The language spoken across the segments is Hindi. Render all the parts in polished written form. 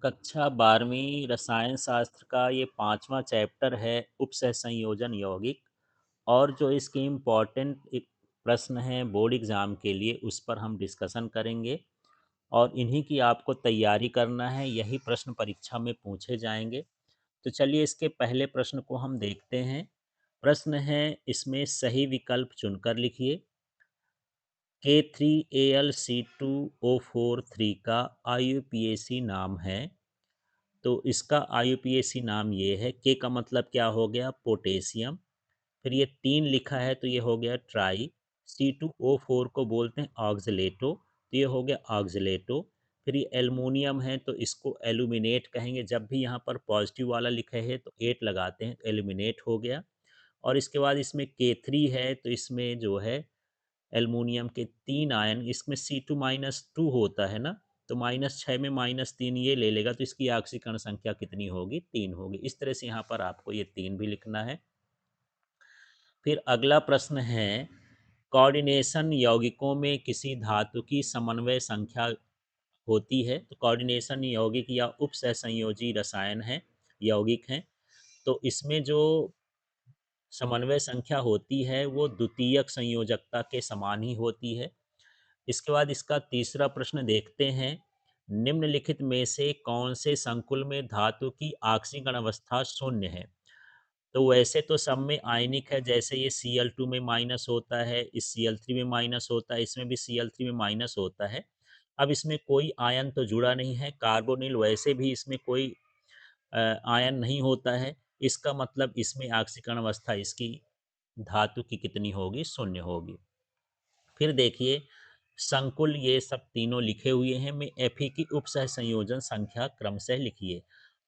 कक्षा 12वीं रसायन शास्त्र का ये 5वां चैप्टर है उपसह संयोजन यौगिक। और जो इसके इम्पॉर्टेंट प्रश्न हैं बोर्ड एग्ज़ाम के लिए उस पर हम डिस्कशन करेंगे। और इन्हीं की आपको तैयारी करना है, यही प्रश्न परीक्षा में पूछे जाएंगे। तो चलिए इसके पहले प्रश्न को हम देखते हैं। प्रश्न है, इसमें सही विकल्प चुनकर लिखिए। K3Al C2O4 का IUPAC नाम है। तो इसका IUPAC नाम ये है। के का मतलब क्या हो गया? पोटेशियम। फिर ये 3 लिखा है तो ये हो गया ट्राई। C2O4 को बोलते हैं ऑक्सलेटो, तो ये हो गया ऑक्सलेटो। फिर ये एल्युमिनियम है तो इसको एल्यूमिनेट कहेंगे। जब भी यहाँ पर पॉजिटिव वाला लिखे है तो 8 लगाते हैं तो एल्यूमिनेट हो गया। और इसके बाद इसमें K3 है तो इसमें जो है एल्युमिनियम के 3 आयन, इसमें C2-2 होता है ना, तो -6 में -3 ये ले लेगा तो इसकी ऑक्सीकरण संख्या कितनी होगी? 3 होगी। इस तरह से यहाँ पर आपको ये 3 भी लिखना है। फिर अगला प्रश्न है, कोऑर्डिनेशन यौगिकों में किसी धातु की समन्वय संख्या होती है। तो कोऑर्डिनेशन यौगिक या उपसहसंयोजी रसायन है, यौगिक हैं। तो इसमें जो समन्वय संख्या होती है वो द्वितीयक संयोजकता के समान ही होती है। इसके बाद इसका तीसरा प्रश्न देखते हैं। निम्नलिखित में से कौन से संकुल में धातु की ऑक्सीकरण अवस्था शून्य है? तो वैसे तो सब में आयनिक है, जैसे ये Cl2 में माइनस होता है, इस Cl3 में माइनस होता है, इसमें भी Cl3 में माइनस होता है। अब इसमें कोई आयन तो जुड़ा नहीं है। कार्बोनिल वैसे भी इसमें कोई आयन नहीं होता है। इसका मतलब इसमें ऑक्सीकरण अवस्था इसकी धातु की कितनी होगी? शून्य होगी। फिर देखिए संकुल, ये सब तीनों लिखे हुए हैं। मैं Fe की उपसह संयोजन संख्या क्रमशः लिखिए।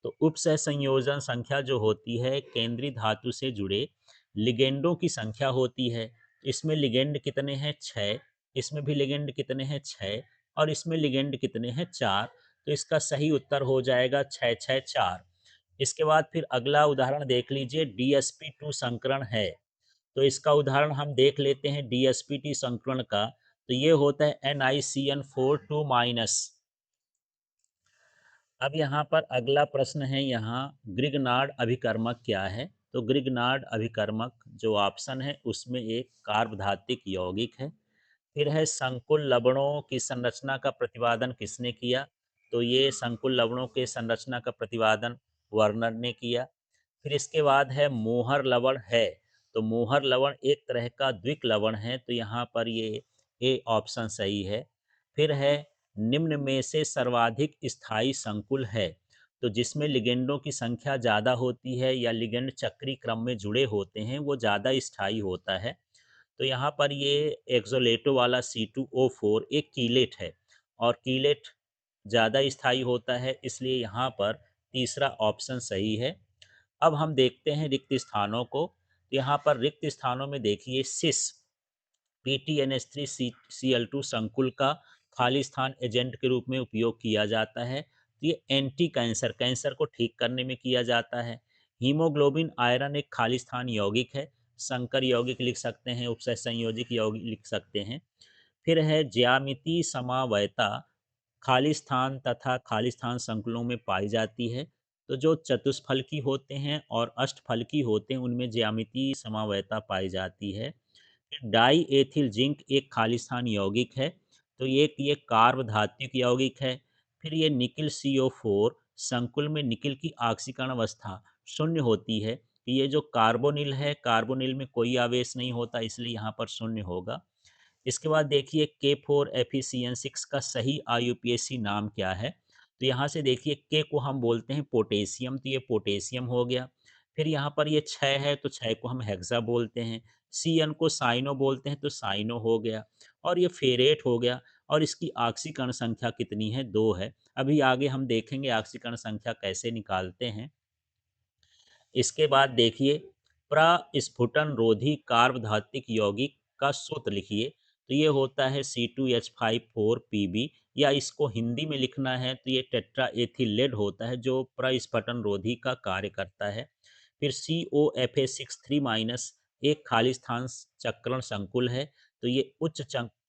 तो उपसह संयोजन संख्या जो होती है केंद्रीय धातु से जुड़े लिगेंडों की संख्या होती है। इसमें लिगेंड कितने हैं? 6। इसमें भी लिगेंड कितने हैं? 6। और इसमें लिगेंड कितने हैं? 4। तो इसका सही उत्तर हो जाएगा 6 6 4। इसके बाद फिर अगला उदाहरण देख लीजिए। DsP2 संकरण है। तो इसका उदाहरण हम देख लेते हैं DsP2 संकरण का। तो ये होता है NiCN4 2-। अब यहाँ पर अगला प्रश्न है, यहाँ ग्रिग्नार्ड अभिकर्मक क्या है? तो ग्रिग्नार्ड अभिकर्मक जो ऑप्शन है उसमें एक कार्बधातिक यौगिक है। फिर है संकुल लवणों की संरचना का प्रतिपादन किसने किया? तो ये संकुल लवणों के संरचना का प्रतिपादन वर्नर ने किया। फिर इसके बाद है मोहर लवण है। तो मोहर लवण एक तरह का द्विक लवण है, तो यहाँ पर ये ए ऑप्शन सही है। फिर है निम्न में से सर्वाधिक स्थायी संकुल है। तो जिसमें लिगेंडों की संख्या ज़्यादा होती है या लिगेंड चक्री क्रम में जुड़े होते हैं वो ज़्यादा स्थायी होता है। तो यहाँ पर ये एक्सोलेटो वाला C2O4 एक कीलेट है और कीलेट ज़्यादा स्थायी होता है, इसलिए यहाँ पर तीसरा ऑप्शन सही है। अब हम देखते हैं रिक्त स्थानों को। यहाँ पर रिक्त स्थानों में देखिए सिस PTNH3Cl2 संकुल का खाली स्थान एजेंट के रूप में उपयोग किया जाता है। तो ये एंटी कैंसर, कैंसर को ठीक करने में किया जाता है। हीमोग्लोबिन आयरन एक खाली स्थान यौगिक है। संकर यौगिक लिख सकते हैं, उपसह संयोजिक यौगिक लिख सकते हैं। फिर है ज्यामिति समावयता खाली स्थान तथा खाली स्थान संकुलों में पाई जाती है। तो जो चतुष्फलकी होते हैं और अष्टफलकी होते हैं उनमें ज्यामितीय समावयता पाई जाती है। डाई एथिल जिंक एक खाली स्थान यौगिक है। तो ये कार्ब धात्विक यौगिक है। फिर ये निकिल CO4 संकुल में निकिल की ऑक्सीकरण अवस्था शून्य होती है। ये जो कार्बोनिल है, कार्बोनिल में कोई आवेश नहीं होता, इसलिए यहाँ पर शून्य होगा। इसके बाद देखिए K4FeCN6 का सही IUPAC नाम क्या है? तो यहाँ से देखिए के को हम बोलते हैं पोटेशियम, तो ये पोटेशियम हो गया। फिर यहाँ पर ये 6 है तो 6 को हम हेक्सा बोलते हैं। CN को साइनो बोलते हैं तो साइनो हो गया। और ये फेरेट हो गया। और इसकी ऑक्सीकरण संख्या कितनी है? 2 है। अभी आगे हम देखेंगे ऑक्सीकरण संख्या कैसे निकालते हैं। इसके बाद देखिए प्रस्फुटन रोधी कार्बधातिक यौगिक का सूत्र लिखिए। तो ये होता है C2H5 4Pb, या इसको हिंदी में लिखना है तो ये टेट्रा एथिल लेड होता है जो प्रस्फुटन रोधी का कार्य करता है। फिर COFA63- एक खाली स्थान चक्रण संकुल है। तो ये उच्च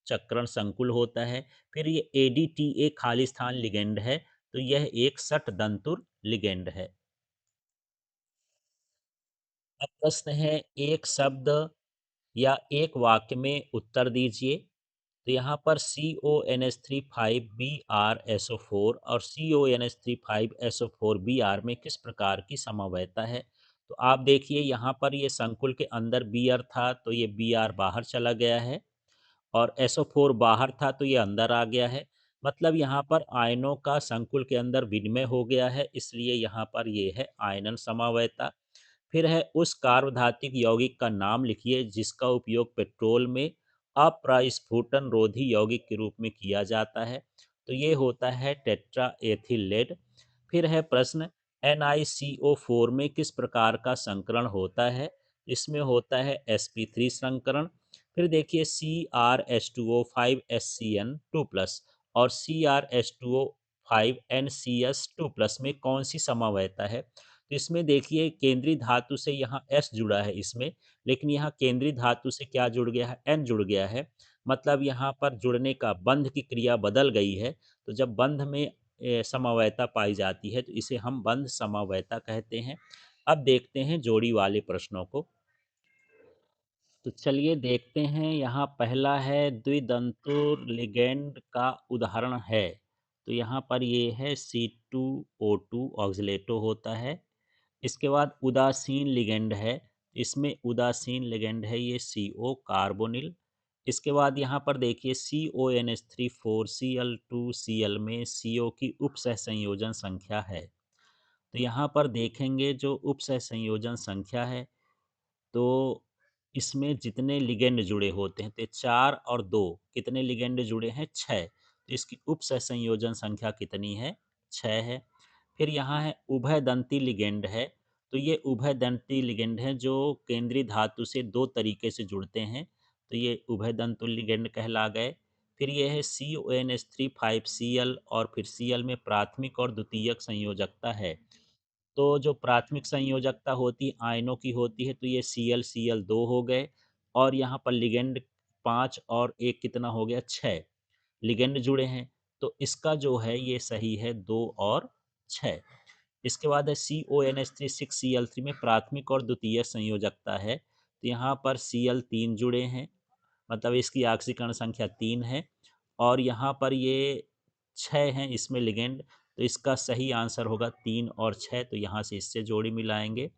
चक्रण संकुल होता है। फिर ये ADTA खाली स्थान लिगेंड है। तो यह एक षटदंतुर लिगेंड है। अब प्रश्न है, एक शब्द या एक वाक्य में उत्तर दीजिए। तो यहाँ पर CONH3 5Br SO4 और CONH3 5SO4Br में किस प्रकार की समवेता है? तो आप देखिए यहाँ पर ये संकुल के अंदर Br था तो ये Br बाहर चला गया है, और SO4 बाहर था तो ये अंदर आ गया है। मतलब यहाँ पर आयनों का संकुल के अंदर विनिमय हो गया है, इसलिए यहाँ पर ये है आयनन समवेता। फिर है, उस कार्बधातिक यौगिक का नाम लिखिए जिसका उपयोग पेट्रोल में अप्रस्फुटन रोधी यौगिक के रूप में किया जाता है। तो ये होता है टेट्रा एथिल लेड। फिर है प्रश्न, NiCO4 में किस प्रकार का संकरण होता है? इसमें होता है sp3 संकरण। फिर देखिए CrH2O5SCN2+ और CrH2O5NCS2+ में कौन सी समवेता है? तो इसमें देखिए केंद्रीय धातु से यहाँ S जुड़ा है इसमें, लेकिन यहाँ केंद्रीय धातु से क्या जुड़ गया है? N जुड़ गया है। मतलब यहाँ पर जुड़ने का बंध की क्रिया बदल गई है। तो जब बंध में समवेता पाई जाती है तो इसे हम बंध समवेता कहते हैं। अब देखते हैं जोड़ी वाले प्रश्नों को। तो चलिए देखते हैं, यहाँ पहला है द्विदंतुर लिगेंड का उदाहरण है। तो यहाँ पर ये है C2O2 ऑक्सीलेटो होता है। इसके बाद उदासीन लिगेंड है, इसमें उदासीन लिगेंड है ये CO कार्बोनिल। इसके बाद यहाँ पर देखिए CONH3 4Cl2Cl में CO की उप सहसंयोजन संख्या है। तो यहाँ पर देखेंगे जो उप सहसंयोजन संख्या है, तो इसमें जितने लिगेंड जुड़े होते हैं तो 4 और 2 कितने लिगेंड जुड़े हैं? 6। तो इसकी उप सहसंयोजन संख्या कितनी है? 6 है। फिर यहाँ है उभयदंती लिगेंड है। तो ये उभयदंती लिगेंड है जो केंद्रीय धातु से 2 तरीके से जुड़ते हैं, तो ये उभयदंत लिगेंड कहला गए। फिर ये है CONH3 5Cl और फिर Cl में प्राथमिक और द्वितीयक संयोजकता है। तो जो प्राथमिक संयोजकता होती है आयनों की होती है, तो ये Cl 2 हो गए, और यहाँ पर लिगेंड 5 और 1 कितना हो गया? 6 लिगेंड जुड़े हैं। तो इसका जो है ये सही है 2 और 6। इसके बाद है CONH3 6Cl3 में प्राथमिक और द्वितीय संयोजकता है। तो यहाँ पर Cl 3 जुड़े हैं, मतलब इसकी ऑक्सीकरण संख्या 3 है, और यहाँ पर ये 6 हैं इसमें लिगेंड। तो इसका सही आंसर होगा 3 और 6। तो यहाँ से इससे जोड़ी मिलाएंगे।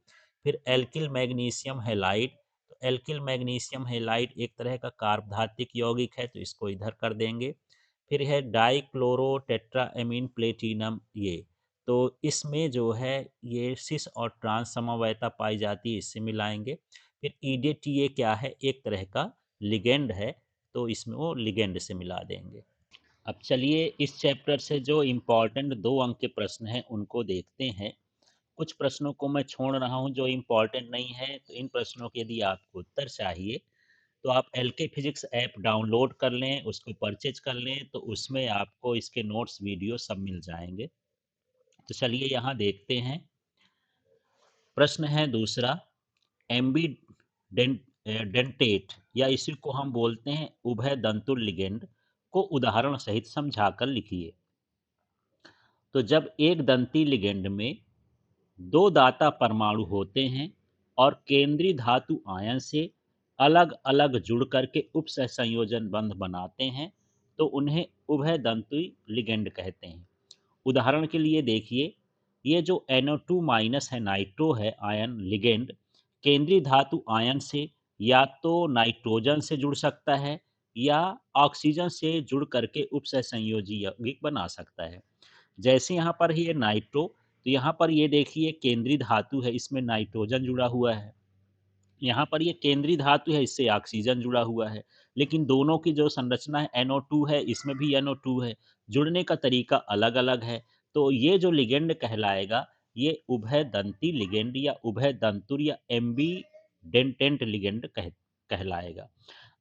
फिर एल्किल मैग्नीशियम हैलाइड। तो एल्किल मैग्नीशियम हैलाइड एक तरह का कार्बधातिक यौगिक है, तो इसको इधर कर देंगे। फिर है डाइक्लोरो टेट्राएमीन प्लेटिनम, ये तो इसमें जो है ये सिस और ट्रांस समवेता पाई जाती है, इससे मिलाएंगे। फिर ईडीटीए क्या है? एक तरह का लिगेंड है, तो इसमें वो लिगेंड से मिला देंगे। अब चलिए इस चैप्टर से जो इम्पोर्टेंट 2 अंक के प्रश्न हैं उनको देखते हैं। कुछ प्रश्नों को मैं छोड़ रहा हूं जो इम्पोर्टेंट नहीं है, तो इन प्रश्नों के यदि आपको उत्तर चाहिए तो आप एलके फिजिक्स ऐप डाउनलोड कर लें, उसको परचेज कर लें, तो उसमें आपको इसके नोट्स वीडियो सब मिल जाएंगे। तो चलिए यहाँ देखते हैं। प्रश्न है दूसरा, एम्बी डेंटेट या इसी को हम बोलते हैं उभय दंतुर लिगेंड को उदाहरण सहित समझाकर लिखिए। तो जब एक दंती लिगेंड में 2 दाता परमाणु होते हैं और केंद्रीय धातु आयन से अलग अलग जुड़ करके उप सहसंयोजन बंध बनाते हैं, तो उन्हें उभय दंती लिगेंड कहते हैं। उदाहरण के लिए देखिए, ये जो NO2 माइनस है, नाइट्रो है आयन लिगेंड, केंद्रीय धातु आयन से या तो नाइट्रोजन से जुड़ सकता है या ऑक्सीजन से जुड़ करके उप सहसंयोजी यौगिक बना सकता है। जैसे यहाँ पर है ये नाइट्रो, तो यहाँ पर ये देखिए केंद्रीय धातु है, इसमें नाइट्रोजन जुड़ा हुआ है। यहाँ पर ये केंद्रीय धातु है, इससे ऑक्सीजन जुड़ा हुआ है। लेकिन दोनों की जो संरचना है NO2 है, इसमें भी NO2 है, जुड़ने का तरीका अलग अलग है। तो ये जो लिगेंड कहलाएगा, ये उभय दंती लिगेंड या उभय दंतुर या एम्बी डेंटेंट लिगेंड कहलाएगा।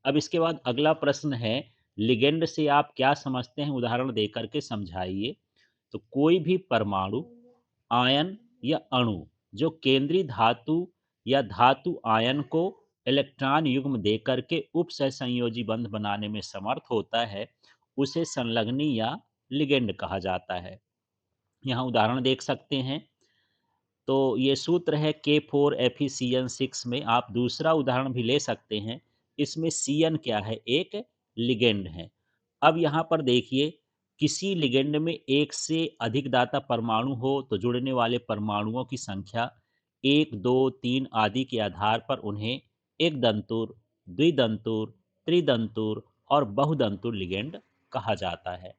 अब इसके बाद अगला प्रश्न है, लिगेंड से आप क्या समझते हैं? उदाहरण देकर के समझाइए। तो कोई भी परमाणु, आयन या अणु जो केंद्रीय धातु या धातु आयन को इलेक्ट्रॉन युग्म देकर के उप सहसंयोजी बंध बनाने में समर्थ होता है, उसे संलग्नी या लिगेंड कहा जाता है। यहाँ उदाहरण देख सकते हैं। तो ये सूत्र है K4FeCN6 में। आप दूसरा उदाहरण भी ले सकते हैं। इसमें CN क्या है? एक लिगेंड है। अब यहाँ पर देखिए, किसी लिगेंड में एक से अधिक दाता परमाणु हो तो जुड़ने वाले परमाणुओं की संख्या 1, 2, 3 आदि के आधार पर उन्हें एक दंतुर, द्विदंतुर, त्रिदंतुर और बहुदंतुर लिगेंड कहा जाता है।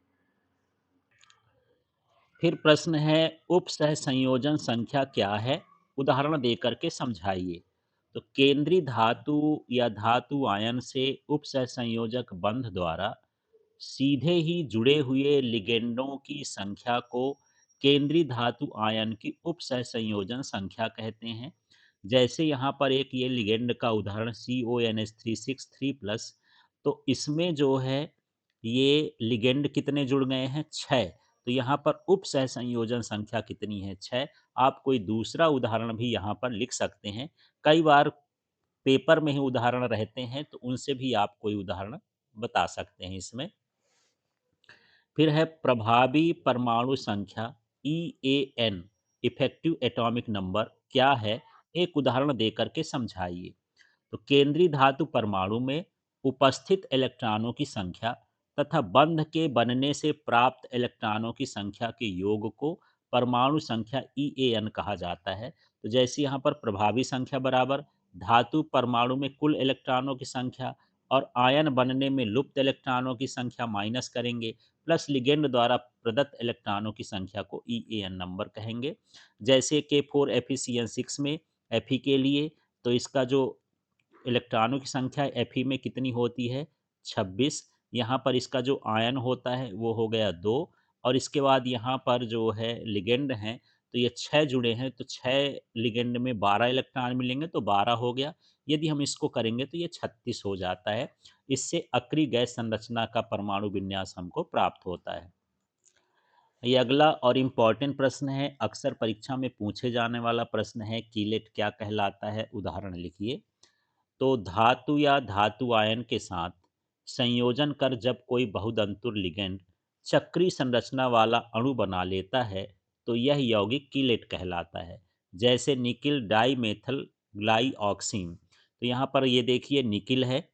फिर प्रश्न है, उप सह संयोजन संख्या क्या है? उदाहरण देकर के समझाइए। तो केंद्रीय धातु या धातु आयन से उप सह संयोजक बंध द्वारा सीधे ही जुड़े हुए लिगेंडों की संख्या को केंद्रीय धातु आयन की उप सह संयोजन संख्या कहते हैं। जैसे यहाँ पर एक ये लिगेंड का उदाहरण CONH363 प्लस, तो इसमें जो है ये लिगेंड कितने जुड़ गए हैं? 6। तो यहाँ पर उप सह संयोजन संख्या कितनी है? 6। आप कोई दूसरा उदाहरण भी यहाँ पर लिख सकते हैं। कई बार पेपर में ही उदाहरण रहते हैं, तो उनसे भी आप कोई उदाहरण बता सकते हैं इसमें। फिर है प्रभावी परमाणु संख्या EAN, इफेक्टिव एटॉमिक नंबर क्या है? एक उदाहरण देकर के समझाइए। तो केंद्रीय धातु परमाणु में उपस्थित इलेक्ट्रॉनों की संख्या तथा बंध के बनने से प्राप्त इलेक्ट्रॉनों की संख्या के योग को परमाणु संख्या EAN कहा जाता है। तो जैसे यहाँ पर प्रभावी संख्या बराबर धातु परमाणु में कुल इलेक्ट्रॉनों की संख्या और आयन बनने में लुप्त इलेक्ट्रॉनों की संख्या माइनस करेंगे, प्लस लिगेंड द्वारा प्रदत्त इलेक्ट्रॉनों की संख्या को EAN नंबर कहेंगे। जैसे K4FeCN6 में Fe के लिए, तो इसका जो इलेक्ट्रॉनों की संख्या Fe में कितनी होती है? 26। यहाँ पर इसका जो आयन होता है वो हो गया 2, और इसके बाद यहाँ पर जो है लिगेंड हैं, तो ये 6 जुड़े हैं, तो 6 लिगेंड में 12 इलेक्ट्रॉन मिलेंगे, तो 12 हो गया। यदि हम इसको करेंगे तो ये 36 हो जाता है। इससे अक्रिय गैस संरचना का परमाणु विन्यास हमको प्राप्त होता है। ये अगला और इम्पॉर्टेंट प्रश्न है, अक्सर परीक्षा में पूछे जाने वाला प्रश्न है, कीलेट क्या कहलाता है? उदाहरण लिखिए। तो धातु या धातु आयन के साथ संयोजन कर जब कोई बहुदंतुर लिगेंड चक्रीय संरचना वाला अणु बना लेता है, तो यह यौगिक कीलेट कहलाता है। जैसे निकिल डाई मेथल ग्लाइऑक्सीन। तो यहाँ पर ये देखिए निकिल है।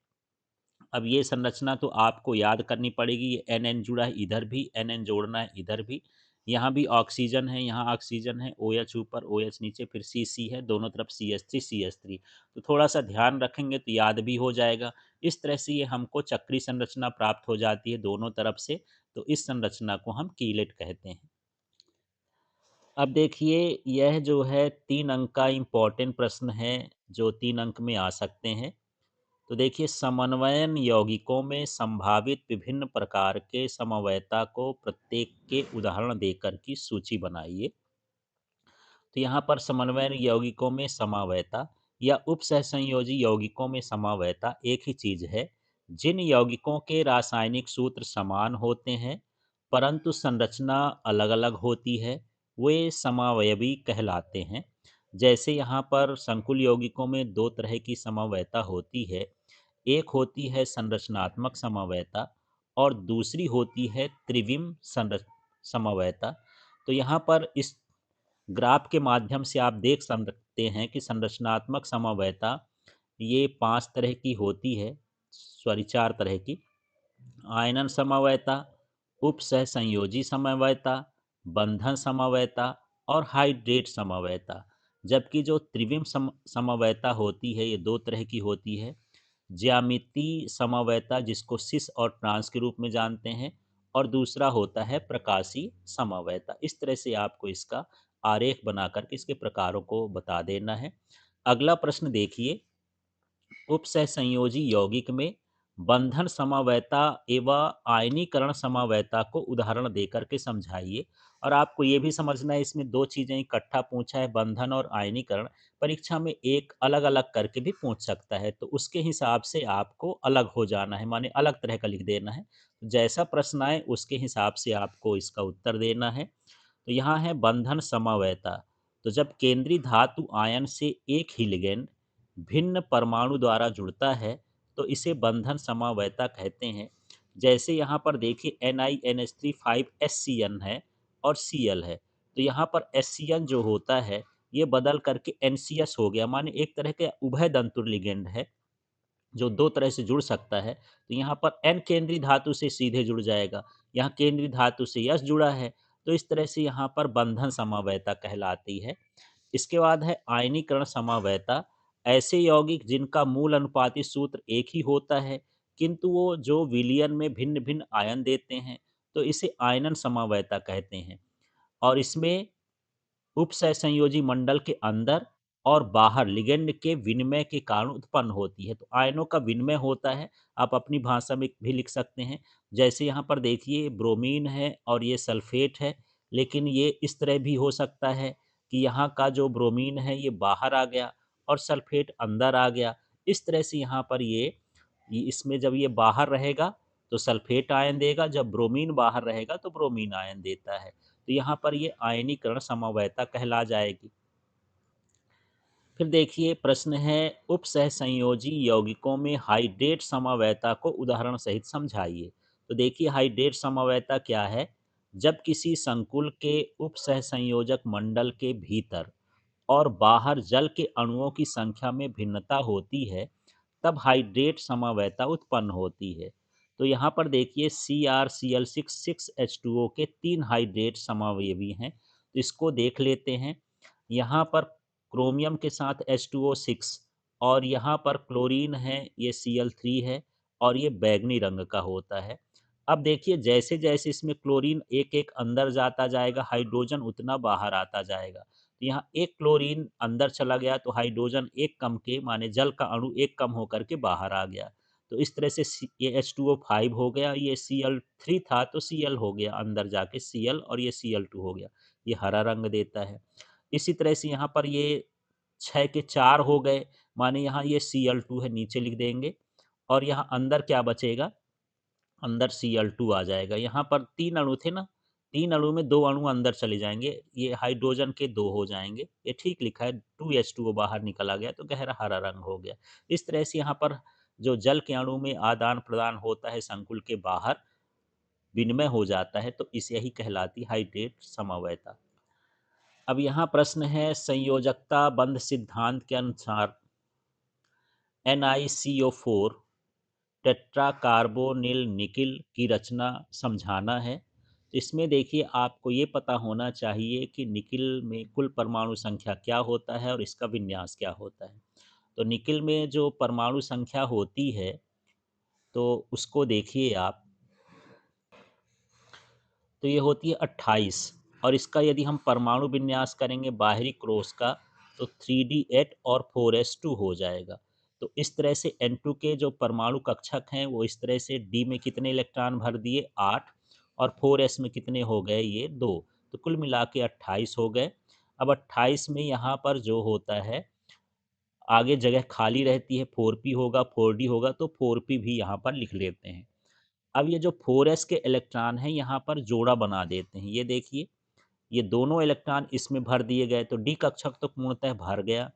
अब ये संरचना तो आपको याद करनी पड़ेगी। ये एन एन जुड़ा है, इधर भी एन एन जोड़ना है, इधर भी। यहाँ भी ऑक्सीजन है, यहाँ ऑक्सीजन है, ओ एच ऊपर ओ एच नीचे, फिर सी सी है, दोनों तरफ CH3 तो थोड़ा सा ध्यान रखेंगे तो याद भी हो जाएगा। इस तरह से ये हमको चक्रीय संरचना प्राप्त हो जाती है दोनों तरफ से। तो इस संरचना को हम कीलेट कहते हैं। अब देखिए, यह जो है 3 अंक का इम्पोर्टेंट प्रश्न है, जो 3 अंक में आ सकते हैं। तो देखिए, समन्वयन यौगिकों में संभावित विभिन्न प्रकार के समवयता को प्रत्येक के उदाहरण देकर की सूची बनाइए। तो यहाँ पर समन्वयन यौगिकों में समवयता या उपसहसंयोजी यौगिकों में समवयता एक ही चीज है। जिन यौगिकों के रासायनिक सूत्र समान होते हैं परंतु संरचना अलग अलग होती है, वे समवयवी कहलाते हैं। जैसे यहाँ पर संकुल यौगिकों में दो तरह की समवयता होती है। एक होती है संरचनात्मक समवयता और दूसरी होती है त्रिविम समवयता। तो यहाँ पर इस ग्राफ के माध्यम से आप देख सकते हैं कि संरचनात्मक समवयता ये 5 तरह की होती है, सॉरी 4 तरह की। आयनन समवयता, उप सह संयोजी समवयता, बंधन समवयता और हाइड्रेट समवयता। जबकि जो त्रिविम समवयता होती है, ये 2 तरह की होती है। ज्यामितीय समवयता, जिसको सिस और ट्रांस के रूप में जानते हैं, और दूसरा होता है प्रकाशीय समवयता। इस तरह से आपको इसका आरेख बनाकर के इसके प्रकारों को बता देना है। अगला प्रश्न देखिए, उपसह संयोजी यौगिक में बंधन समवयता एवं आयनीकरण समवयता को उदाहरण देकर के समझाइए। और आपको ये भी समझना है, इसमें दो चीजें इकट्ठा पूछा है, बंधन और आयनीकरण। परीक्षा में एक अलग अलग करके भी पूछ सकता है, तो उसके हिसाब से आपको अलग हो जाना है, माने अलग तरह का लिख देना है। जैसा प्रश्न आए उसके हिसाब से आपको इसका उत्तर देना है। तो यहाँ है बंधन समवयता। तो जब केंद्रीय धातु आयन से एक ही लिगेंड भिन्न परमाणु द्वारा जुड़ता है तो इसे बंधन समवयता कहते हैं। जैसे यहाँ पर देखिए NiNH3 5SCN है और Cl है। तो यहाँ पर एससीएन जो होता है ये बदल करके एनसीएस हो गया, माने एक तरह के उभय दंतुर लिगेंड है जो दो तरह से जुड़ सकता है। तो यहाँ पर एन केंद्रीय धातु से सीधे जुड़ जाएगा, यहाँ केंद्रीय धातु से यस जुड़ा है, तो इस तरह से यहाँ पर बंधन समवयता कहलाती है। इसके बाद है आयनीकरण समवयता। ऐसे यौगिक जिनका मूल अनुपाती सूत्र एक ही होता है किंतु वो जो विलयन में भिन्न भिन्न आयन देते हैं, तो इसे आयनन समवयता कहते हैं। और इसमें उपसहसंयोजी मंडल के अंदर और बाहर लिगेंड के विनिमय के कारण उत्पन्न होती है। तो आयनों का विनिमय होता है, आप अपनी भाषा में भी लिख सकते हैं। जैसे यहाँ पर देखिए ब्रोमीन है और ये सल्फेट है, लेकिन ये इस तरह भी हो सकता है कि यहाँ का जो ब्रोमीन है ये बाहर आ गया और सल्फेट अंदर आ गया। इस तरह से यहाँ पर ये इसमें जब ये बाहर रहेगा तो सल्फेट आयन देगा, जब ब्रोमीन बाहर रहेगा तो ब्रोमीन आयन देता है। तो यहाँ पर ये आयनीकरण समवयता कहला जाएगी। फिर देखिए प्रश्न है उपसहसंयोजी यौगिकों में हाइड्रेट समवयता को उदाहरण सहित समझाइए। तो देखिए हाइड्रेट समवयता क्या है? जब किसी संकुल के उपसहसंयोजक मंडल के भीतर और बाहर जल के अणुओं की संख्या में भिन्नता होती है तब हाइड्रेट समवयता उत्पन्न होती है। तो यहाँ पर देखिए CrCl6 6H2O के तीन हाइड्रेट समावयवी हैं, तो इसको देख लेते हैं। यहाँ पर क्रोमियम के साथ H2O6 और यहाँ पर क्लोरीन है, ये Cl3 है और ये बैगनी रंग का होता है। अब देखिए जैसे जैसे इसमें क्लोरीन एक एक अंदर जाता जाएगा हाइड्रोजन उतना बाहर आता जाएगा। तो यहाँ एक क्लोरीन अंदर चला गया तो हाइड्रोजन एक कम के माने जल का अणु एक कम होकर के बाहर आ गया। तो इस तरह से ये H2O5 हो गया, ये Cl3 था तो Cl हो गया अंदर जाके Cl और ये Cl2 हो गया, ये हरा रंग देता है। इसी तरह से यहाँ पर ये 6 के 4 हो गए, माने यहाँ ये Cl2 है, नीचे लिख देंगे और यहाँ अंदर क्या बचेगा, अंदर Cl2 आ जाएगा। यहाँ पर 3 अणु थे ना, 3 अणु में 2 अणु अंदर चले जाएंगे, ये हाइड्रोजन के 2 हो जाएंगे। ये ठीक लिखा है, 2H2O बाहर निकल आ गया तो गहरा हरा रंग हो गया। इस तरह से यहाँ पर जो जल के अणु में आदान प्रदान होता है संकुल के बाहर विनिमय हो जाता है, तो इसे ही कहलाती हाइड्रेट समवयता। अब यहाँ प्रश्न है संयोजकता बंध सिद्धांत के अनुसार NiCO4 टेट्रा कार्बोनिल निकिल की रचना समझाना है। तो इसमें देखिए आपको ये पता होना चाहिए कि निकिल में कुल परमाणु संख्या क्या होता है और इसका विन्यास क्या होता है। तो निकिल में जो परमाणु संख्या होती है तो उसको देखिए आप, तो ये होती है 28 और इसका यदि हम परमाणु विन्यास करेंगे बाहरी क्रॉस का तो 3D8 और 4s2 हो जाएगा। तो इस तरह से N2 के जो परमाणु कक्षक हैं वो इस तरह से D में कितने इलेक्ट्रॉन भर दिए 8 और 4s में कितने हो गए ये 2, तो कुल मिला के 28 हो गए। अब 28 में यहाँ पर जो होता है आगे जगह खाली रहती है, 4p होगा 4d होगा, तो 4p भी यहाँ पर लिख लेते हैं। अब ये जो 4s के इलेक्ट्रॉन हैं यहाँ पर जोड़ा बना देते हैं। ये देखिए ये दोनों इलेक्ट्रॉन इसमें भर दिए गए तो डी कक्षक तो पूर्णतः भर गया,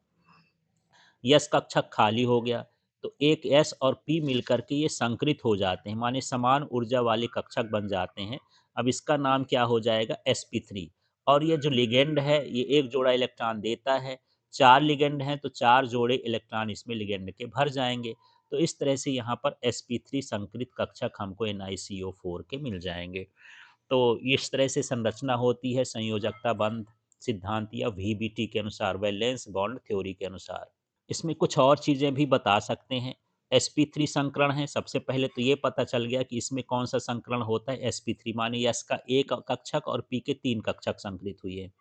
यस कक्षक खाली हो गया। तो एक एस और पी मिलकर के ये संकृत हो जाते हैं, माने समान ऊर्जा वाले कक्षक बन जाते हैं। अब इसका नाम क्या हो जाएगा, sp3। और ये जो लिगेंड है ये एक जोड़ा इलेक्ट्रॉन देता है, 4 लिगेंड हैं तो 4 जोड़े इलेक्ट्रॉन इसमें लिगेंड के भर जाएंगे। तो इस तरह से यहाँ पर sp3 संकृत कक्षक हमको NiCO4 के मिल जाएंगे। तो इस तरह से संरचना होती है संयोजकता बंध सिद्धांत या VBT के अनुसार, वैलेंस बॉन्ड थ्योरी के अनुसार। इसमें कुछ और चीज़ें भी बता सकते हैं। sp3 संकरण है, सबसे पहले तो ये पता चल गया कि इसमें कौन सा संकरण होता है sp3, माने यस का एक कक्षक और पी के 3 कक्षक संकलित हुए हैं।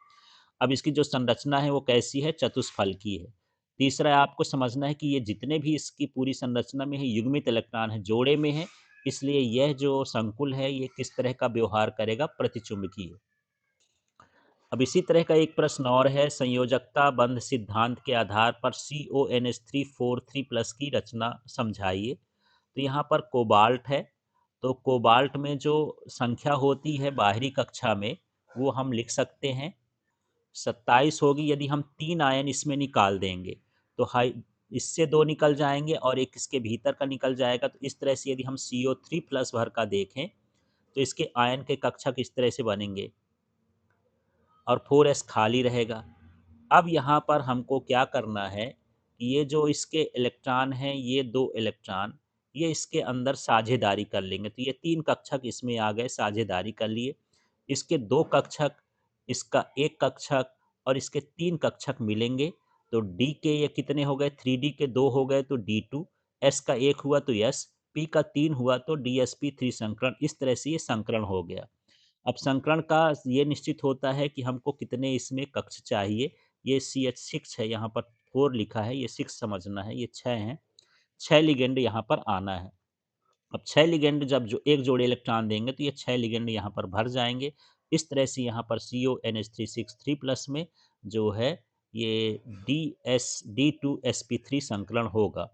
अब इसकी जो संरचना है वो कैसी है, चतुष्फल की है। तीसरा आपको समझना है कि ये जितने भी इसकी पूरी संरचना में है युग्मित इलेक्ट्रॉन है, जोड़े में है, इसलिए यह जो संकुल है ये किस तरह का व्यवहार करेगा, प्रतिचुंबकीय। अब इसी तरह का एक प्रश्न और है, संयोजकता बंध सिद्धांत के आधार पर CONH3 प्लस की रचना समझाइए। तो यहाँ पर कोबाल्ट है, तो कोबाल्ट में जो संख्या होती है बाहरी कक्षा में वो हम लिख सकते हैं 27 होगी। यदि हम 3 आयन इसमें निकाल देंगे तो हाई इससे 2 निकल जाएंगे और एक इसके भीतर का निकल जाएगा। तो इस तरह से यदि हम CO3 प्लस भर का देखें तो इसके आयन के कक्षक इस तरह से बनेंगे और 4s खाली रहेगा। अब यहाँ पर हमको क्या करना है कि ये जो इसके इलेक्ट्रॉन हैं, ये 2 इलेक्ट्रॉन, ये इसके अंदर साझेदारी कर लेंगे। तो ये 3 कक्षक इसमें आ गए, साझेदारी कर लिए। इसके 2 कक्षक, इसका 1 कक्षक और इसके 3 कक्षक मिलेंगे। तो डी के ये कितने हो गए? 3d के 2 हो गए तो d2, s का 1 हुआ तो s, p का 3 हुआ तो dsp3 संकरण। इस तरह से ये संकरण हो गया। अब संकरण का ये निश्चित होता है कि हमको कितने इसमें कक्ष चाहिए। ये CH6 है, यहाँ पर 4 लिखा है, ये 6 समझना है, ये 6 है। 6 लिगेंड यहाँ पर आना है। अब 6 लिगेंड जब जो एक जोड़े इलेक्ट्रॉन देंगे तो ये 6 लिगेंड यहाँ पर भर जाएंगे। इस तरह से यहाँ पर CONH3 प्लस में जो है ये D2sp3 संकरण होगा।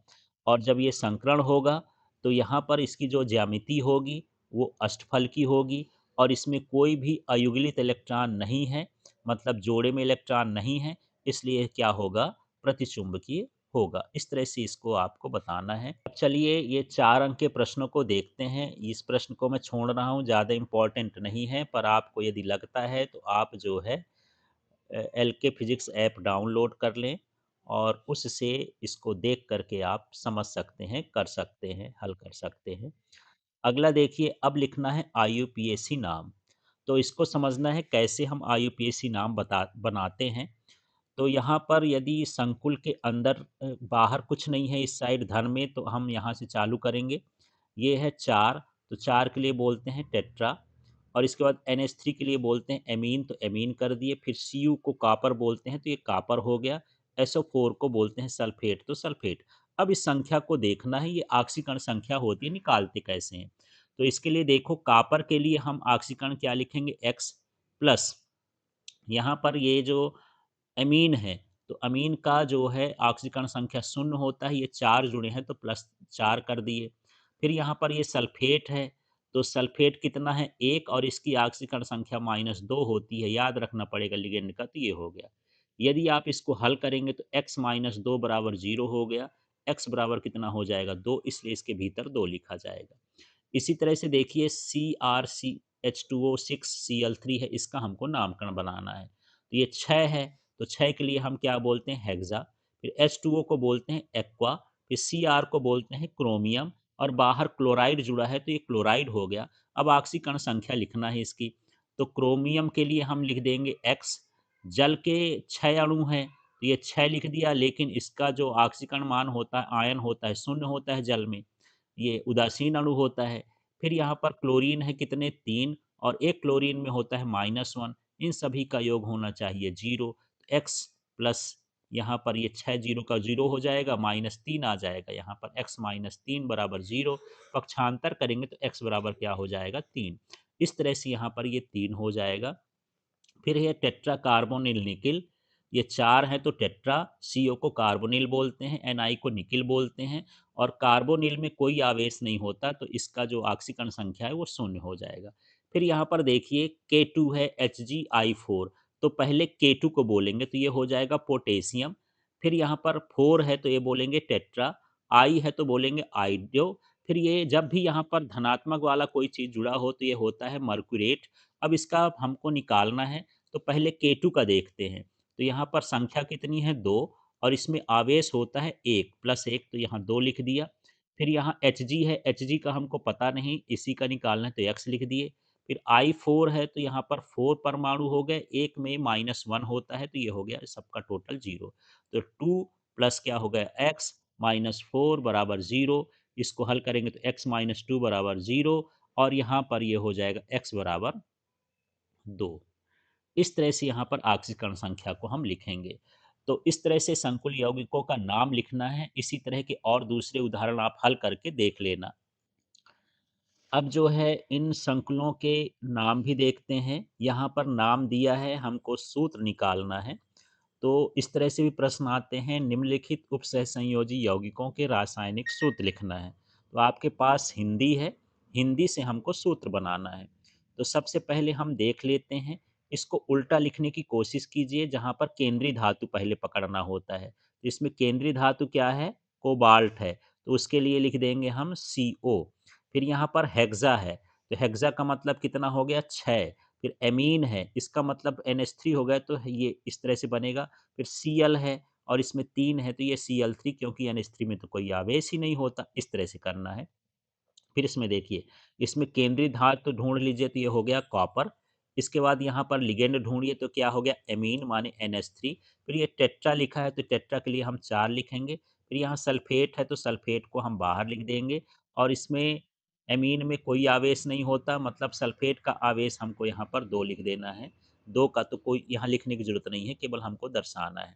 और जब ये संकरण होगा तो यहाँ पर इसकी जो ज्यामिति होगी वो अष्टफल की होगी और इसमें कोई भी अयुग्लित इलेक्ट्रॉन नहीं है, मतलब जोड़े में इलेक्ट्रॉन नहीं है, इसलिए क्या होगा? प्रतिचुंबकीय होगा। इस तरह से इसको आपको बताना है। अब चलिए ये 4 अंक के प्रश्नों को देखते हैं। इस प्रश्न को मैं छोड़ रहा हूँ, ज़्यादा इम्पोर्टेंट नहीं है, पर आपको यदि लगता है तो आप जो है LK फिजिक्स ऐप डाउनलोड कर लें और उससे इसको देख करके आप समझ सकते हैं, कर सकते हैं, हल कर सकते हैं। अगला देखिए, अब लिखना है IUPAC नाम। तो इसको समझना है कैसे हम IUPAC नाम बनाते हैं। तो यहाँ पर यदि संकुल के अंदर बाहर कुछ नहीं है इस साइड धन में, तो हम यहाँ से चालू करेंगे। ये है 4, तो 4 के लिए बोलते हैं टेट्रा। और इसके बाद NH3 के लिए बोलते हैं एमीन, तो एमीन कर दिए। फिर Cu को कापर बोलते हैं, तो ये कापर हो गया। SO4 को बोलते हैं सल्फेट, तो सल्फेट। अब इस संख्या को देखना है, ये ऑक्सीकरण संख्या होती है, निकालते कैसे हैं। तो इसके लिए देखो, कापर के लिए हम ऑक्सीकरण क्या लिखेंगे? X प्लस, यहाँ पर ये जो अमीन है, तो अमीन का जो है ऑक्सीकरण संख्या 0 होता है, ये 4 जुड़े हैं तो +4 कर दिए। फिर यहाँ पर ये सल्फेट है, तो सल्फेट कितना है? 1, और इसकी ऑक्सीकरण संख्या -2 होती है, याद रखना पड़ेगा लिगेंड का, तो ये हो गया। यदि आप इसको हल करेंगे तो x-2 बराबर 0 हो गया। x बराबर कितना हो जाएगा? 2, इसलिए इसके भीतर 2 लिखा जाएगा। इसी तरह से देखिए CrCH2O6Cl3 है, इसका हमको नामकरण बनाना है। तो ये 6 है, तो 6 के लिए हम क्या बोलते हैं? हेक्सा। फिर H2O को बोलते हैं एक्वा। फिर Cr को बोलते हैं क्रोमियम। और बाहर क्लोराइड जुड़ा है तो ये क्लोराइड हो गया। अब ऑक्सीकरण संख्या लिखना है इसकी। तो क्रोमियम के लिए हम लिख देंगे X। जल के 6 अणु हैं तो ये 6 लिख दिया, लेकिन इसका जो ऑक्सीकरण मान होता है, आयन होता है, 0 होता है जल में, ये उदासीन अणु होता है। फिर यहाँ पर क्लोरीन है कितने? 3, और एक क्लोरीन में होता है -1। इन सभी का योग होना चाहिए 0। एक्स प्लस, यहाँ पर ये 6 जीरो का 0 हो जाएगा, -3 आ जाएगा यहाँ पर, x-3 बराबर 0। पक्षांतर करेंगे तो x बराबर क्या हो जाएगा? 3। इस तरह से यहाँ पर ये 3 हो जाएगा। फिर है टेट्रा कार्बोनिल निकिल। ये 4 हैं तो टेट्रा। CO को कार्बोनिल बोलते हैं, Ni को निकिल बोलते हैं। और कार्बोनिल में कोई आवेश नहीं होता, तो इसका जो ऑक्सीकरण संख्या है वो 0 हो जाएगा। फिर यहाँ पर देखिए K2 है, HgI4। तो पहले K2 को बोलेंगे तो ये हो जाएगा पोटेशियम। फिर यहाँ पर 4 है तो ये बोलेंगे टेट्रा। I है तो बोलेंगे आइडियो। फिर ये जब भी यहाँ पर धनात्मक वाला कोई चीज़ जुड़ा हो तो ये होता है मर्क्यूरेट। अब इसका हमको निकालना है, तो पहले K2 का देखते हैं। तो यहाँ पर संख्या कितनी है? 2, और इसमें आवेश होता है 1 + 1, तो यहाँ 2 लिख दिया। फिर यहाँ Hg है, Hg का हमको पता नहीं, इसी का निकालना है तो x लिख दिए। फिर I4 है तो यहाँ पर 4 परमाणु हो गए, एक में -1 होता है, तो ये हो गया सबका टोटल 0। तो 2 प्लस क्या हो गया? x -4 बराबर 0। इसको हल करेंगे तो x - 2 बराबर 0, और यहाँ पर ये हो जाएगा x बराबर 2। इस तरह से यहाँ पर ऑक्सीकरण संख्या को हम लिखेंगे। तो इस तरह से संकुल यौगिकों का नाम लिखना है। इसी तरह के और दूसरे उदाहरण आप हल करके देख लेना। अब जो है इन संकुलों के नाम भी देखते हैं। यहाँ पर नाम दिया है, हमको सूत्र निकालना है। तो इस तरह से भी प्रश्न आते हैं, निम्नलिखित उपसहसंयोजी यौगिकों के रासायनिक सूत्र लिखना है। तो आपके पास हिंदी है, हिंदी से हमको सूत्र बनाना है। तो सबसे पहले हम देख लेते हैं, इसको उल्टा लिखने की कोशिश कीजिए, जहाँ पर केंद्रीय धातु पहले पकड़ना होता है। तो इसमें केंद्रीय धातु क्या है? कोबाल्ट है, तो उसके लिए लिख देंगे हम CO। फिर यहाँ पर हेक्सा है, तो हेक्सा का मतलब कितना हो गया? 6। फिर एमीन है, इसका मतलब NH3 हो गया तो ये इस तरह से बनेगा। फिर Cl है और इसमें 3 है तो ये Cl3 क्योंकि NH3 में तो कोई आवेश ही नहीं होता, इस तरह से करना है। फिर इसमें देखिए, इसमें केंद्रीय धातु ढूँढ लीजिए तो ये हो गया कॉपर। इसके बाद यहाँ पर लिगेंड ढूँढिए तो क्या हो गया एमीन माने NH3। फिर ये टेट्रा लिखा है तो टेट्रा के लिए हम 4 लिखेंगे। फिर यहाँ सल्फेट है तो सल्फेट को हम बाहर लिख देंगे और इसमें एमीन में कोई आवेश नहीं होता, मतलब सल्फेट का आवेश हमको यहाँ पर 2 लिख देना है। 2 का तो कोई यहाँ लिखने की ज़रूरत नहीं है, केवल हमको दर्शाना है।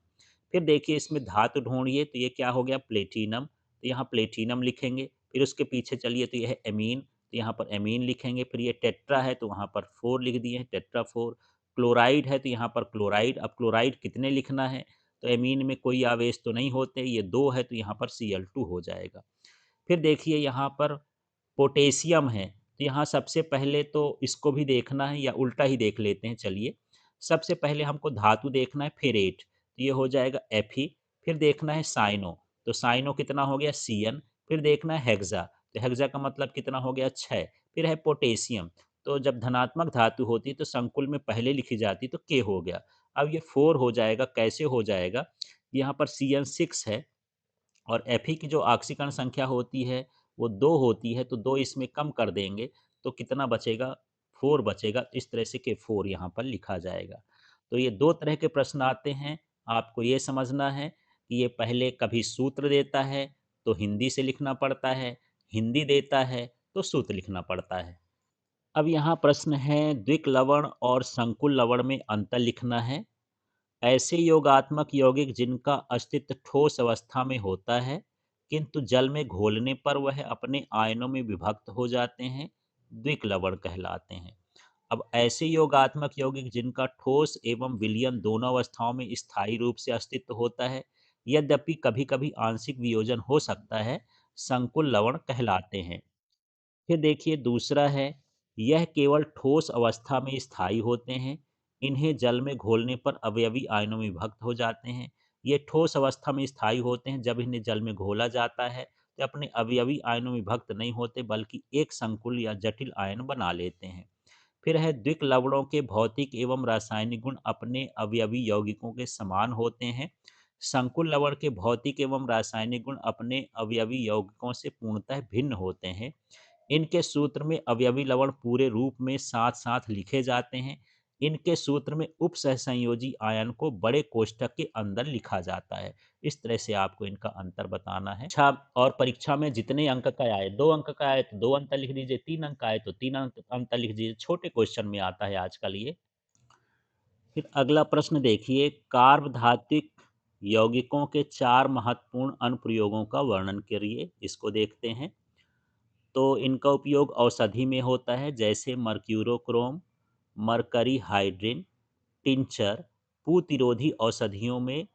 फिर देखिए इसमें धातु ढूँढिए तो ये क्या हो गया प्लेटिनम, तो यहाँ प्लेटिनम लिखेंगे। फिर उसके पीछे चलिए तो यह है एमीन, तो यहाँ पर एमीन लिखेंगे। फिर ये टेट्रा है तो वहाँ पर 4 लिख दिए हैं, टेट्रा 4। क्लोराइड है तो यहाँ पर क्लोराइड, अब क्लोराइड कितने लिखना है, तो एमीन में कोई आवेश तो नहीं होते, ये 2 है तो यहाँ पर Cl2 हो जाएगा। फिर देखिए यहाँ पर पोटेशियम है, तो यहाँ सबसे पहले तो इसको भी देखना है या उल्टा ही देख लेते हैं चलिए। सबसे पहले हमको धातु देखना है फेरेट, तो ये हो जाएगा Fe। फिर देखना है साइनो, तो साइनो कितना हो गया Cn। फिर देखना है हेक्सा, तो हेक्सा का मतलब कितना हो गया 6। फिर है पोटेशियम, तो जब धनात्मक धातु होती तो संकुल में पहले लिखी जाती तो K हो गया। अब ये 4 हो जाएगा, कैसे हो जाएगा, यहाँ पर Cn6 है और Fe की जो ऑक्सीकरण संख्या होती है वो 2 होती है, तो 2 इसमें कम कर देंगे तो कितना बचेगा 4 बचेगा। इस तरह से के 4 यहाँ पर लिखा जाएगा। तो ये 2 तरह के प्रश्न आते हैं, आपको ये समझना है कि ये पहले कभी सूत्र देता है तो हिंदी से लिखना पड़ता है, हिंदी देता है तो सूत्र लिखना पड़ता है। अब यहाँ प्रश्न है द्विक लवण और संकुल लवण में अंतर लिखना है। ऐसे योगात्मक यौगिक जिनका अस्तित्व ठोस अवस्था में होता है किंतु जल में घोलने पर वह अपने आयनों में विभक्त हो जाते हैं, द्विक लवण कहलाते हैं। अब ऐसे योगात्मक यौगिक जिनका ठोस एवं विलयन दोनों अवस्थाओं में स्थायी रूप से अस्तित्व होता है, यद्यपि कभी कभी आंशिक वियोजन हो सकता है, संकुल लवण कहलाते हैं। फिर देखिए दूसरा है, यह केवल ठोस अवस्था में स्थायी होते हैं, इन्हें जल में घोलने पर अवयवी आयनों में विभक्त हो जाते हैं। ये ठोस अवस्था में स्थायी होते हैं, जब इन्हें जल में घोला जाता है तो अपने अवयवी आयनों में विभक्त नहीं होते बल्कि एक संकुल या जटिल आयन बना लेते हैं। फिर है द्विक लवणों के भौतिक एवं रासायनिक गुण अपने अवयवी यौगिकों के समान होते हैं। संकुल लवण के भौतिक एवं रासायनिक गुण अपने अवयवी यौगिकों से पूर्णतः भिन्न होते हैं। इनके सूत्र में अवयवी लवण पूरे रूप में साथ साथ लिखे जाते हैं। इनके सूत्र में उप सहसंयोजी आयन को बड़े कोष्ठक के अंदर लिखा जाता है। इस तरह से आपको इनका अंतर बताना है। अच्छा, और परीक्षा में जितने अंक का आए, 2 अंक का आए तो 2 अंतर लिख दीजिए, 3 अंक का आए तो 3 अंक अंतर लिख दीजिए। छोटे क्वेश्चन में आता है आजकल ये। फिर अगला प्रश्न देखिए, कार्बधातुक यौगिकों के 4 महत्वपूर्ण अनुप्रयोगों का वर्णन करिए। इसको देखते हैं। तो इनका उपयोग औषधि में होता है, जैसे मर्क्यूरोक्रोम, मरकरी हाइड्रिन, टिंचर, प्रतिरोधी औषधियों में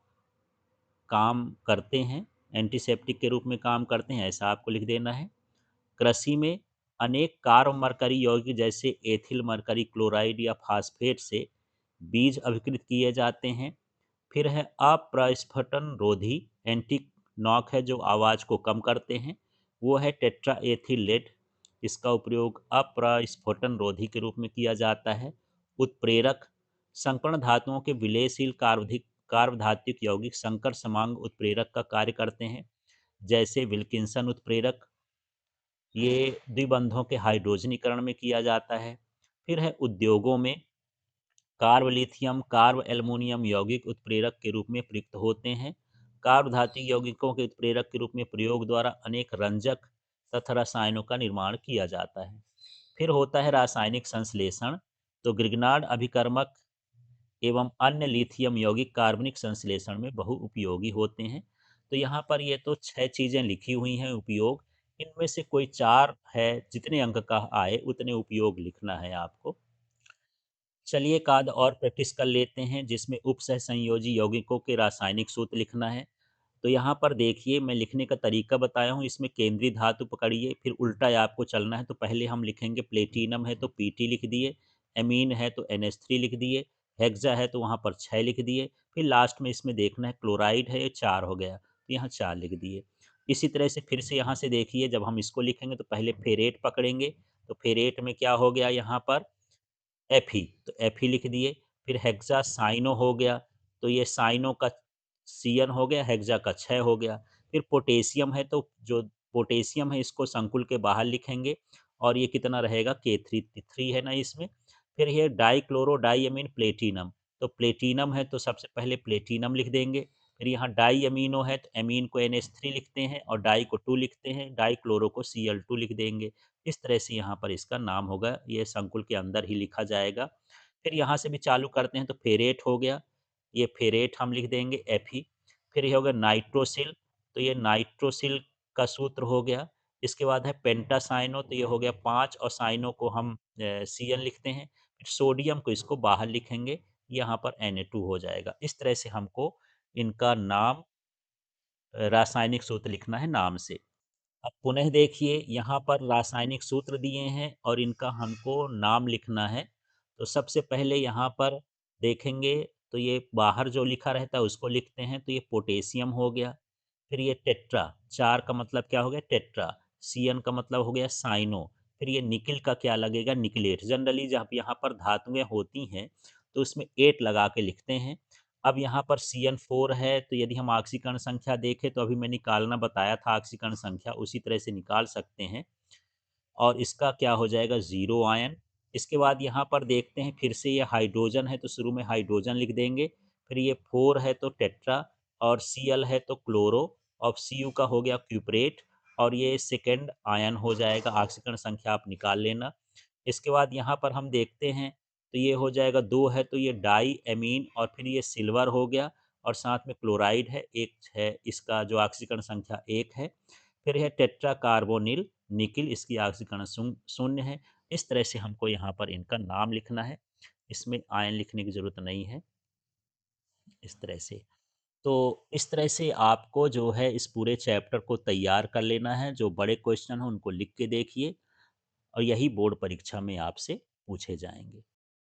काम करते हैं, एंटीसेप्टिक के रूप में काम करते हैं, ऐसा आपको लिख देना है। कृषि में अनेक कार्ब मरकरी यौगिक जैसे एथिल मरकरी क्लोराइड या फास्फेट से बीज अभिकृत किए जाते हैं। फिर है अप्रस्फुटन रोधी, एंटी नॉक है जो आवाज़ को कम करते हैं, वो है टेट्रा एथिलेट। इसका उपयोग अप्रस्फुटन रोधी के रूप में किया जाता है। उत्प्रेरक, संकर्ण धातुओं के विलयशील कार्बधातुक यौगिक संकर समांग उत्प्रेरक का कार्य करते हैं, जैसे विल्किंसन उत्प्रेरक। ये द्विबंधों के हाइड्रोजनीकरण में किया जाता है। फिर है उद्योगों में कार्ब लिथियम, कार्ब एल्युमिनियम यौगिक उत्प्रेरक के रूप में प्रयुक्त होते हैं। कार्ब धातु यौगिकों के उत्प्रेरक के रूप में प्रयोग द्वारा अनेक रंजक तथा रसायनों का निर्माण किया जाता है। फिर होता है रासायनिक संश्लेषण, तो ग्रिग्नार्ड अभिकर्मक एवं अन्य लिथियम यौगिक कार्बनिक संश्लेषण में बहुउपयोगी होते हैं। तो यहाँ पर ये तो 6 चीज़ें लिखी हुई हैं उपयोग, इनमें से कोई 4 है, जितने अंक का आए उतने उपयोग लिखना है आपको। चलिए एक आध और प्रैक्टिस कर लेते हैं, जिसमें उपसह संयोजी यौगिकों के रासायनिक सूत्र लिखना है। तो यहाँ पर देखिए मैं लिखने का तरीका बताया हूँ, इसमें केंद्रीय धातु पकड़िए, फिर उल्टा आपको चलना है। तो पहले हम लिखेंगे प्लेटिनम है तो Pt लिख दिए, एमीन है तो NH3 लिख दिए, हेक्सा है तो वहाँ पर 6 लिख दिए, फिर लास्ट में इसमें देखना है क्लोराइड है, ये 4 हो गया तो यहाँ 4 लिख दिए। इसी तरह से फिर से यहाँ से देखिए, जब हम इसको लिखेंगे तो पहले फेरेट पकड़ेंगे, तो फेरेट में क्या हो गया यहाँ पर एफी, तो एफी लिख दिए। फिर हेक्सा साइनो हो गया, तो ये साइनो का सीएन हो गया, हेक्सा का 6 हो गया। फिर पोटेशियम है, तो जो पोटेशियम है इसको संकुल के बाहर लिखेंगे और ये कितना रहेगा, K3 3 है ना इसमें। फिर ये डाइक्लोरो डाइअमीन प्लेटिनम, तो प्लेटिनम है तो सबसे पहले प्लेटिनम लिख देंगे। फिर यहाँ डाई अमीनो है तो अमीन को NH3 लिखते हैं और डाई को 2 लिखते हैं, डाई क्लोरो को Cl2 लिख देंगे। इस तरह से यहाँ पर इसका नाम होगा, ये संकुल के अंदर ही लिखा जाएगा। फिर यहाँ से भी चालू करते हैं तो फेरेट हो गया, ये फेरेट हम लिख देंगे Fe। फिर ये हो गया नाइट्रोसिल, तो ये नाइट्रोसिल का सूत्र हो गया। इसके बाद है पेंटासाइनो, तो ये हो गया 5 और साइनो को हम Cn लिखते हैं। फिर सोडियम को इसको बाहर लिखेंगे, यहाँ पर Na2 हो जाएगा। इस तरह से हमको इनका नाम रासायनिक सूत्र लिखना है नाम से। अब पुनः देखिए यहाँ पर रासायनिक सूत्र दिए हैं और इनका हमको नाम लिखना है। तो सबसे पहले यहाँ पर देखेंगे तो ये बाहर जो लिखा रहता है उसको लिखते हैं, तो ये पोटेशियम हो गया। फिर ये टेट्रा, 4 का मतलब क्या हो गया, टेट्रा। Cn का मतलब हो गया साइनो। फिर ये निकिल का क्या लगेगा, निकलेट। जनरली जब यहाँ पर धातुएं होती हैं तो उसमें 8 लगा के लिखते हैं। अब यहाँ पर CN4 है, तो यदि हम ऑक्सीकरण संख्या देखें तो अभी मैं निकालना बताया था ऑक्सीकरण संख्या, उसी तरह से निकाल सकते हैं। और इसका क्या हो जाएगा, 0 आयन। इसके बाद यहाँ पर देखते हैं फिर से ये हाइड्रोजन है तो शुरू में हाइड्रोजन लिख देंगे। फिर ये 4 है तो टेट्रा, और Cl है तो क्लोरो, और Cu का हो गया क्यूपरेट, और ये सेकेंड आयन हो जाएगा। ऑक्सीकरण संख्या आप निकाल लेना। इसके बाद यहाँ पर हम देखते हैं तो ये हो जाएगा 2 है तो ये डाई एमीन, और फिर ये सिल्वर हो गया, और साथ में क्लोराइड है, एक है, इसका जो ऑक्सीकरण संख्या 1 है। फिर है टेट्रा कार्बोनिल निकिल, इसकी ऑक्सीकरण शून्य है। इस तरह से हमको यहाँ पर इनका नाम लिखना है, इसमें आयन लिखने की ज़रूरत नहीं है। इस तरह से, तो इस तरह से आपको जो है इस पूरे चैप्टर को तैयार कर लेना है। जो बड़े क्वेश्चन हैं उनको लिख के देखिए और यही बोर्ड परीक्षा में आपसे पूछे जाएंगे।